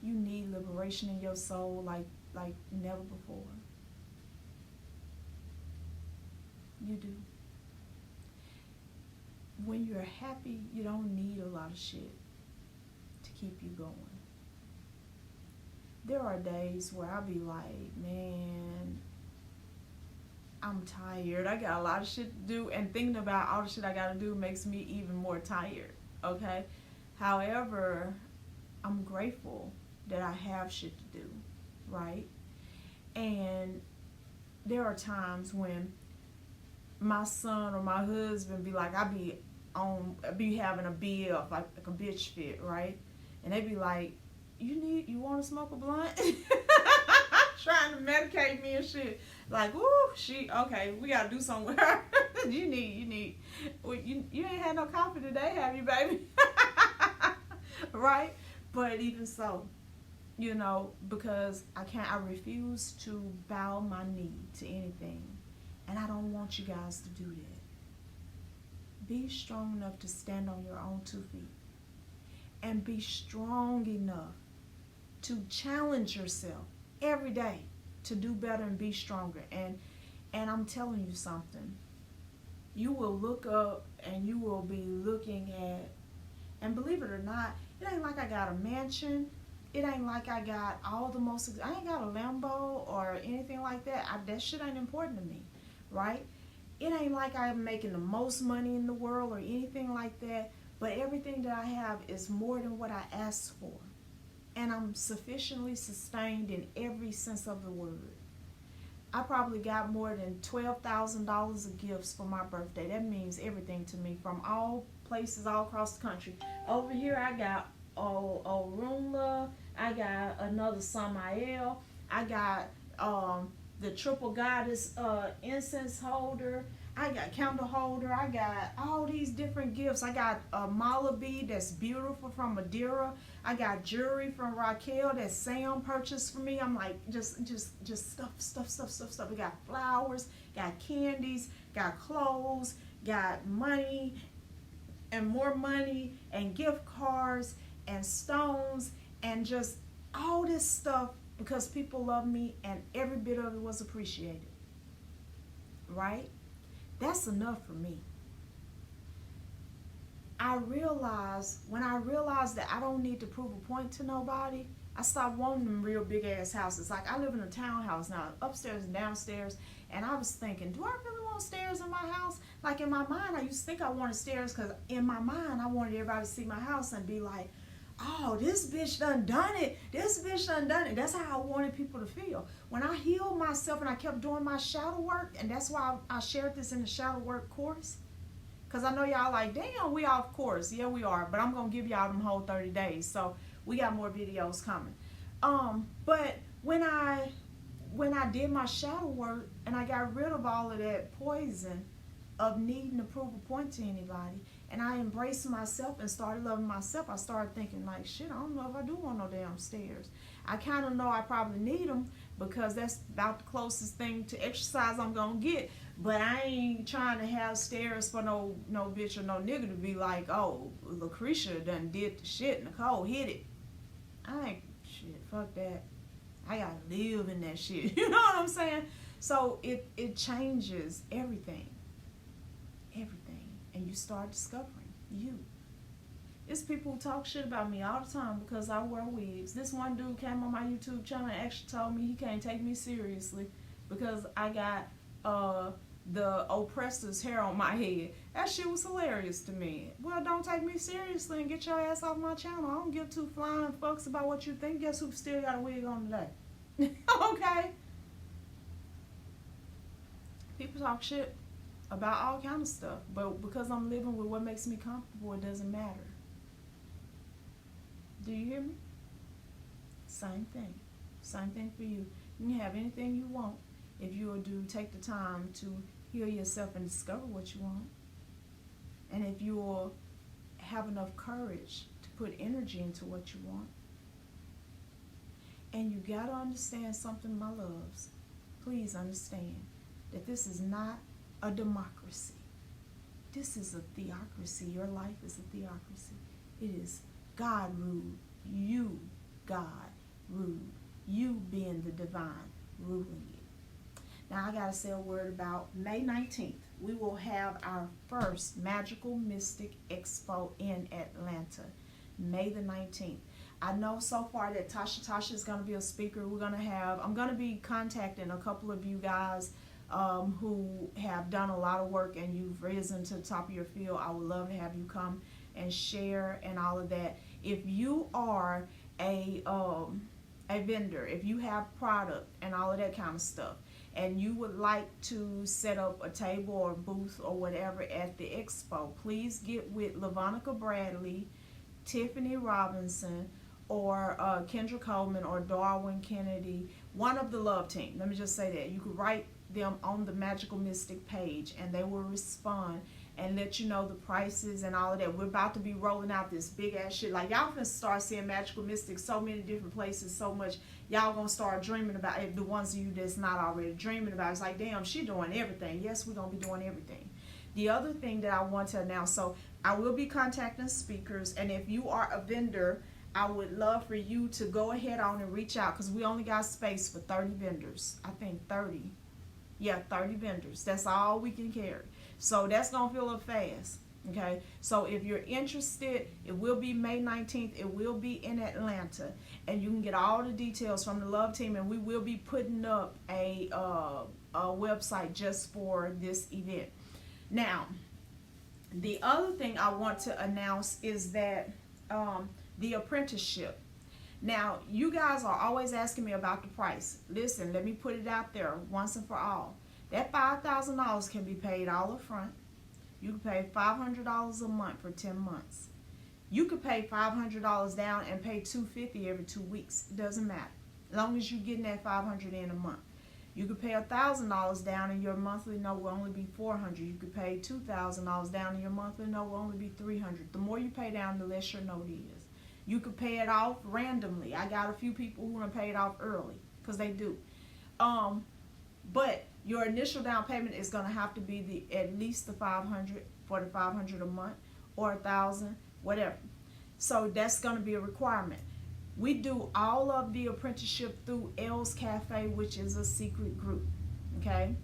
You need liberation in your soul like never before. You do. When you're happy, you don't need a lot of shit to keep you going. There are days where I'll be like, man, I'm tired. I got a lot of shit to do, and thinking about all the shit I gotta do makes me even more tired, okay? However, I'm grateful that I have shit to do, right? And there are times when my son or my husband be like, I be having a BF, like a bitch fit, right? And they be like, you want to smoke a blunt? Trying to medicate me and shit. Like, okay, we gotta do something with her. you ain't had no coffee today, have you, baby? Right? But even so, because I refuse to bow my knee to anything. And I don't want you guys to do that. Be strong enough to stand on your own 2 feet. And be strong enough to challenge yourself every day to do better and be stronger. And I'm telling you something. You will look up and you will be looking at, and believe it or not, it ain't like I got a mansion. It ain't like I got all the most, I ain't got a Lambo or anything like that. That shit ain't important to me, right? It ain't like I'm making the most money in the world or anything like that, but everything that I have is more than what I asked for. And I'm sufficiently sustained in every sense of the word. I probably got more than $12,000 of gifts for my birthday. That means everything to me, from all places all across the country. Over here I got Orunla, I got another Samael, I got the Triple Goddess incense holder, I got candle holder, I got all these different gifts. I got a mala bead that's beautiful from Madeira. I got jewelry from Raquel that Sam purchased for me. I'm like, just stuff. We got flowers, got candies, got clothes, got money and more money and gift cards and stones and just all this stuff because people love me and every bit of it was appreciated. Right? That's enough for me. When I realized that I don't need to prove a point to nobody, I stopped wanting them real big ass houses. Like, I live in a townhouse now, upstairs and downstairs, and I was thinking, do I really want stairs in my house? Like, in my mind, I used to think I wanted stairs because in my mind, I wanted everybody to see my house and be like, oh, this bitch done it. This bitch done it. That's how I wanted people to feel. When I healed myself and I kept doing my shadow work, and that's why I shared this in the shadow work course, because I know y'all like, damn, we off course. Yeah, we are, but I'm going to give y'all them whole 30 days, so we got more videos coming. But when I did my shadow work and I got rid of all of that poison of needing to prove a point to anybody, and I embraced myself and started loving myself, I started thinking like, shit, I don't know if I do want no damn stairs. I kind of know I probably need them because that's about the closest thing to exercise I'm going to get. But I ain't trying to have stairs for no bitch or no nigga to be like, oh, Lucretia done did the shit. Nicole hit it. I ain't, shit, fuck that. I gotta live in that shit. You know what I'm saying? So it changes everything. Everything. And you start discovering you. It's people who talk shit about me all the time because I wear wigs. This one dude came on my YouTube channel and actually told me he can't take me seriously because I got the oppressor's hair on my head. That shit was hilarious to me. Well, don't take me seriously and get your ass off my channel. I don't give two flying fucks about what you think. Guess who still got a wig on today? Okay? People talk shit about all kind of stuff, but because I'm living with what makes me comfortable, it doesn't matter. Do you hear me? Same thing. Same thing for you. You can have anything you want if you will take the time to heal yourself and discover what you want. And if you will have enough courage to put energy into what you want. And you got to understand something, my loves. Please understand that this is not a democracy. This is a theocracy. Your life is a theocracy. It is God ruled. You, God, ruled. You being the divine, ruling it. Now I got to say a word about May 19th. We will have our first Magical Mystic Expo in Atlanta. May the 19th. I know so far that Tasha is going to be a speaker. I'm going to be contacting a couple of you guys who have done a lot of work and you've risen to the top of your field. I would love to have you come and share and all of that. If you are a vendor, if you have product and all of that kind of stuff, and you would like to set up a table or booth or whatever at the expo, please get with Lavonica Bradley, Tiffany Robinson, or Kendra Coleman or Darwin Kennedy, one of the love team. Let me just say that. You could write them on the Magical Mystic page and they will respond and let you know the prices and all of that. We're about to be rolling out this big ass shit. Like, y'all can start seeing Magical Mystics so many different places, so much. Y'all gonna start dreaming about it. The ones of you that's not already dreaming about it. It's like, damn, she doing everything. Yes, we're gonna be doing everything. The other thing that I want to announce, so I will be contacting speakers, and if you are a vendor, I would love for you to go ahead on and reach out, because we only got space for 30 vendors. I think 30. Yeah, 30 vendors. That's all we can carry. So that's going to fill up fast. Okay, so if you're interested, it will be May 19th. It will be in Atlanta, and you can get all the details from the Love Team, and we will be putting up a website just for this event. Now, the other thing I want to announce is that the apprenticeship. Now, you guys are always asking me about the price. Listen, let me put it out there once and for all. That $5,000 can be paid all up front. You can pay $500 a month for 10 months. You could pay $500 down and pay $250 every 2 weeks. It doesn't matter, as long as you're getting that $500 in a month. You could pay $1,000 down and your monthly note will only be $400. You could pay $2,000 down and your monthly note will only be $300. The more you pay down, the less your note is. You could pay it off randomly. I got a few people who want to pay it off early, because they do. But your initial down payment is going to have to be at least the $500 for the $500 a month, or $1,000, whatever. So that's going to be a requirement. We do all of the apprenticeship through L's Cafe, which is a secret group. Okay.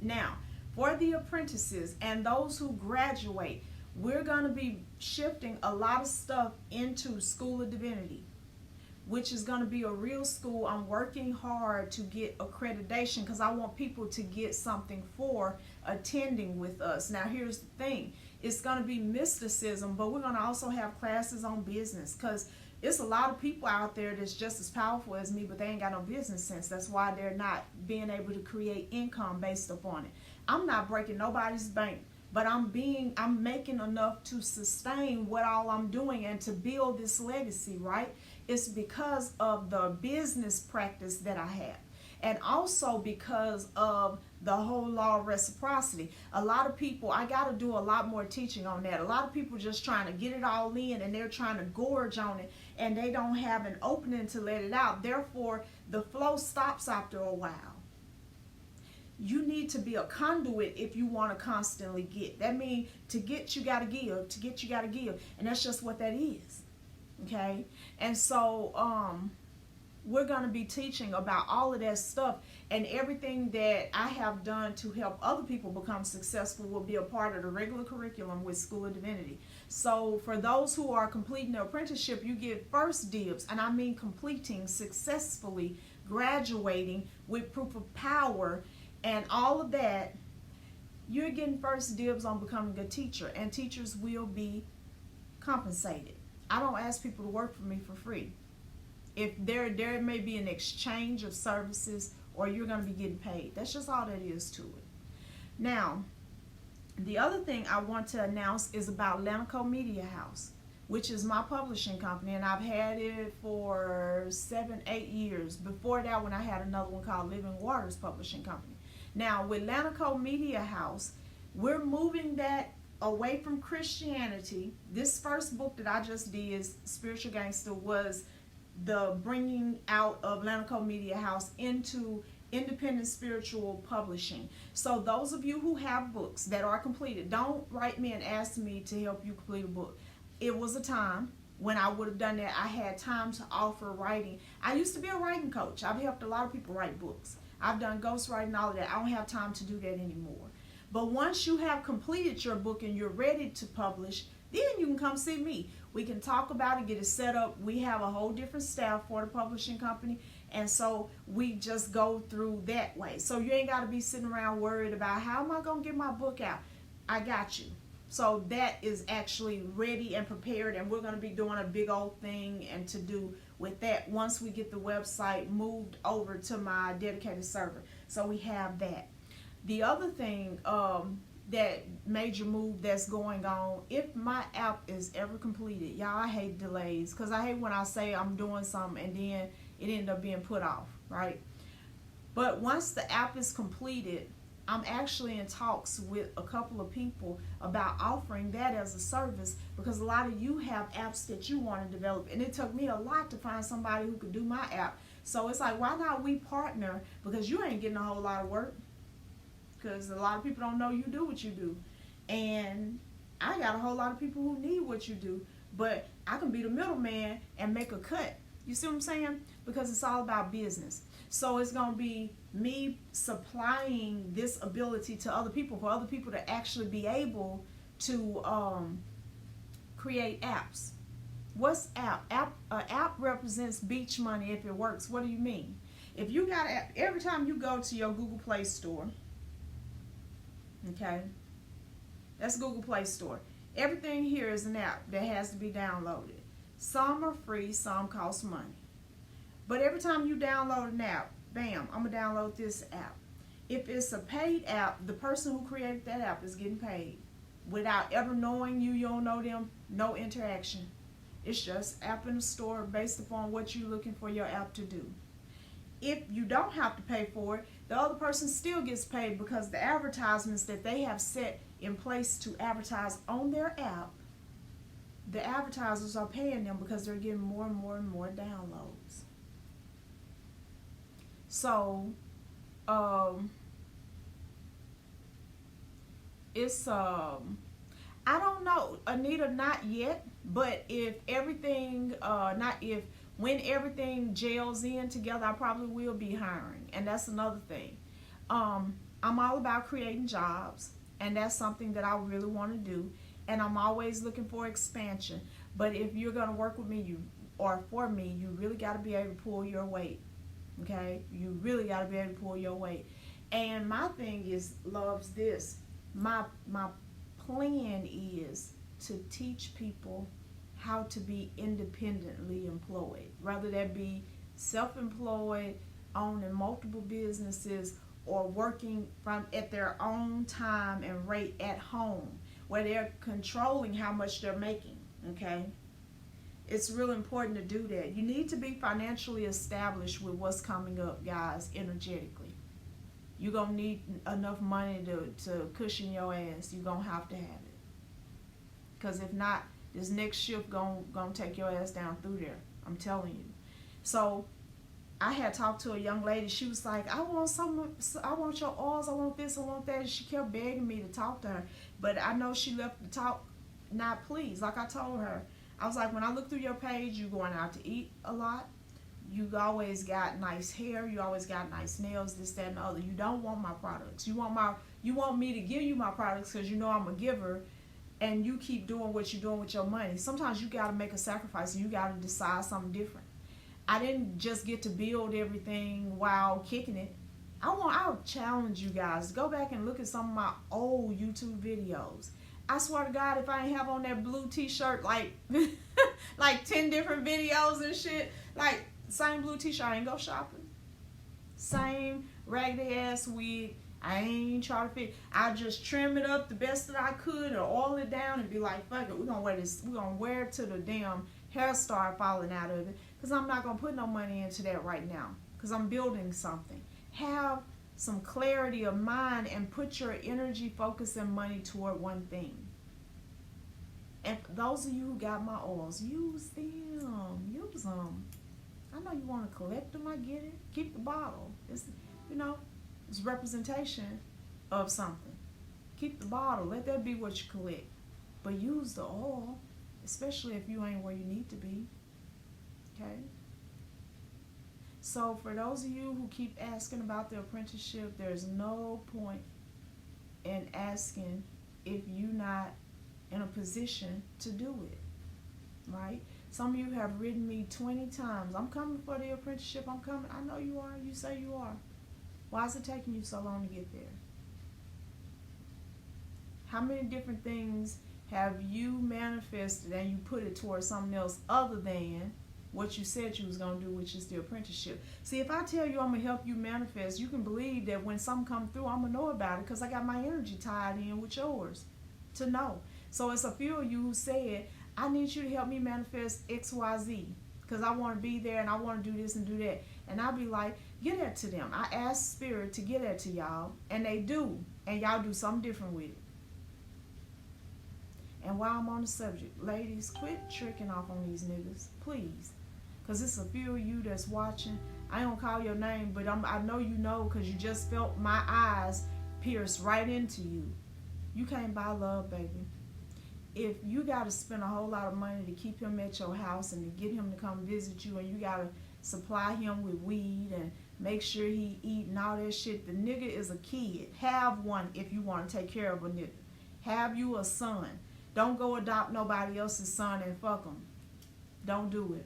Now, for the apprentices and those who graduate, we're going to be shifting a lot of stuff into School of Divinity, which is going to be a real school. I'm working hard to get accreditation, because I want people to get something for attending with us. Now, here's the thing. It's going to be mysticism, but we're going to also have classes on business, because it's a lot of people out there that's just as powerful as me, but they ain't got no business sense. That's why they're not being able to create income based upon it. I'm not breaking nobody's bank, but I'm making enough to sustain what all I'm doing and to build this legacy, right? It's because of the business practice that I have. And also because of the whole law of reciprocity. A lot of people, I got to do a lot more teaching on that. A lot of people just trying to get it all in, and they're trying to gorge on it, and they don't have an opening to let it out. Therefore, the flow stops after a while. You need to be a conduit if you want to constantly get. That means to get, you got to give. To get, you got to give. And that's just what that is. Okay? And so, we're going to be teaching about all of that stuff, and everything that I have done to help other people become successful will be a part of the regular curriculum with School of Divinity. So for those who are completing the apprenticeship, you get first dibs, and I mean completing successfully, graduating with proof of power and all of that. You're getting first dibs on becoming a teacher, and teachers will be compensated. I don't ask people to work for me for free. If there may be an exchange of services, or you're going to be getting paid. That's just all that is to it. Now, the other thing I want to announce is about Lanico Media House, which is my publishing company, and I've had it for 7-8 years. Before that, when I had another one called Living Waters Publishing Company. Now, with Lanico Media House, we're moving that away from Christianity. This first book that I just did, Spiritual Gangster, was the bringing out of Lanico Media House into independent spiritual publishing. So those of you who have books that are completed, don't write me and ask me to help you complete a book. It was a time when I would have done that. I had time to offer writing. I used to be a writing coach. I've helped a lot of people write books. I've done ghostwriting, all of that. I don't have time to do that anymore. But once you have completed your book and you're ready to publish, then you can come see me. We can talk about it, get it set up. We have a whole different staff for the publishing company, and so we just go through that way. So you ain't got to be sitting around worried about how am I going to get my book out. I got you. So that is actually ready and prepared, and we're going to be doing a big old thing and to do with that once we get the website moved over to my dedicated server. So we have that. The other thing, that major move that's going on, if my app is ever completed, y'all, I hate delays, because I hate when I say I'm doing something and then it ended up being put off, right? But once the app is completed, I'm actually in talks with a couple of people about offering that as a service, because a lot of you have apps that you want to develop, and it took me a lot to find somebody who could do my app. So it's like, why not we partner? Because you ain't getting a whole lot of work, because a lot of people don't know you do what you do, and I got a whole lot of people who need what you do, but I can be the middleman and make a cut. You see what I'm saying? Because it's all about business. So it's going to be me supplying this ability to other people, for other people to actually be able to create apps. What's app? App represents beach money if it works. What do you mean? If you got an app, every time you go to your Google Play Store, okay, that's Google Play Store. Everything here is an app that has to be downloaded. Some are free, some cost money. But every time you download an app, bam, I'm going to download this app. If it's a paid app, the person who created that app is getting paid. Without ever knowing you, you don't know them, no interaction. It's just app in the store based upon what you're looking for your app to do. If you don't have to pay for it, the other person still gets paid, because the advertisements that they have set in place to advertise on their app, the advertisers are paying them because they're getting more and more and more downloads. So, it's, I don't know, Anita, not yet, but if everything, when everything gels in together, I probably will be hiring. And that's another thing. I'm all about creating jobs, and that's something that I really want to do. And I'm always looking for expansion. But if you're going to work with me, or for me, you really got to be able to pull your weight. Okay? You really got to be able to pull your weight. And my thing is, loves this. My plan is to teach people how to be independently employed. Whether that be self-employed, owning multiple businesses, or working at their own time and rate at home, where they're controlling how much they're making, okay? It's really important to do that. You need to be financially established with what's coming up, guys, energetically. You're going to need enough money to cushion your ass. You're going to have it. Because if not, this next shift going to take your ass down through there. I'm telling you. So, I had talked to a young lady. She was like, I want your oils, I want this, I want that. And she kept begging me to talk to her. But I know she left the talk not pleased. Like I told her, I was like, when I look through your page, you going out to eat a lot. You always got nice hair. You always got nice nails, this, that, and the other. You don't want my products. You want me to give you my products because you know I'm a giver. And you keep doing what you're doing with your money. Sometimes you got to make a sacrifice, and you got to decide something different. I didn't just get to build everything while kicking it. I'll challenge you guys. Go back and look at some of my old YouTube videos. I swear to God, if I ain't have on that blue t-shirt, like 10 different videos and shit, like, same blue t-shirt, I ain't go shopping. Same raggedy ass wig. I ain't try to fit. I just trim it up the best that I could, or oil it down and be like, fuck it, we're gonna wear this. We're gonna wear it till the damn hair start falling out of it. Because I'm not gonna put no money into that right now. Because I'm building something. Have some clarity of mind and put your energy, focus, and money toward one thing. And for those of you who got my oils, use them. Use them. I know you want to collect them. I get it. Keep the bottle. It's, it's representation of something. Keep the bottle. Let that be what you collect. But use the oil, especially if you ain't where you need to be. Okay? So for those of you who keep asking about the apprenticeship, there's no point in asking if you're not in a position to do it. Right? Some of you have written me 20 times. I'm coming for the apprenticeship. I'm coming. I know you are. You say you are. Why is it taking you so long to get there? How many different things have you manifested and you put it towards something else other than what you said you was going to do, which is the apprenticeship? See, if I tell you I'm going to help you manifest, you can believe that when something comes through, I'm going to know about it because I got my energy tied in with yours to know. So it's a few of you who said, I need you to help me manifest XYZ because I want to be there and I want to do this and do that. And I'll be like, Get that to them. I ask Spirit to get that to y'all, and they do. And y'all do something different with it. And while I'm on the subject, ladies, quit tricking off on these niggas, please. Because it's a few of you that's watching. I don't call your name, but I know you know because you just felt my eyes pierce right into you. You can't buy love, baby. If you got to spend a whole lot of money to keep him at your house and to get him to come visit you, and you got to supply him with weed and make sure he eat and all that shit, the nigga is a kid. Have one if you want to take care of a nigga. Have you a son. Don't go adopt nobody else's son and fuck him. Don't do it.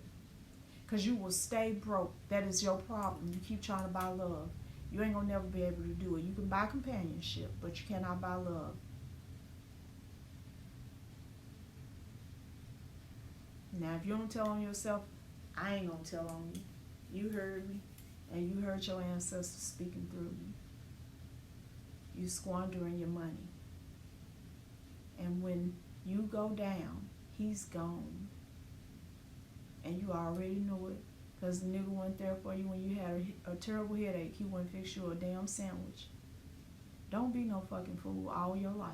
Because you will stay broke. That is your problem. You keep trying to buy love. You ain't going to never be able to do it. You can buy companionship, but you cannot buy love. Now, if you don't tell on yourself, I ain't going to tell on you. You heard me, and you heard your ancestors speaking through you. You squandering your money. And when you go down, he's gone. And you already know it. Because the nigga wasn't there for you when you had a terrible headache. He wouldn't fix you a damn sandwich. Don't be no fucking fool all your life.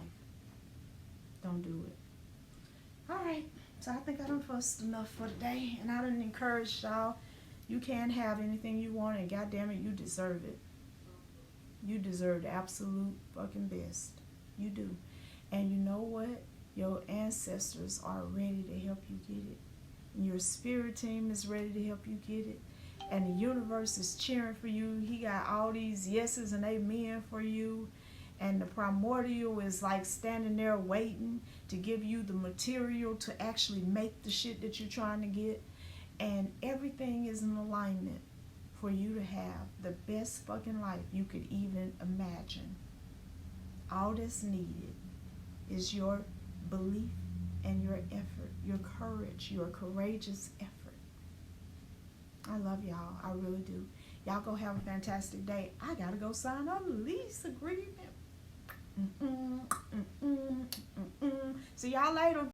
Don't do it. Alright. So I think I done fussed enough for today. And I done encouraged y'all. You can have anything you want. And goddamn it, you deserve it. You deserve the absolute fucking best. You do. And you know what? Your ancestors are ready to help you get it. And your spirit team is ready to help you get it. And the universe is cheering for you. He got all these yeses and amen for you. And the primordial is like standing there waiting to give you the material to actually make the shit that you're trying to get. And everything is in alignment for you to have the best fucking life you could even imagine. All that's needed is your belief and your effort, your courage, your courageous effort. I love y'all. I really do. Y'all go have a fantastic day. I gotta go sign a lease agreement. See y'all later.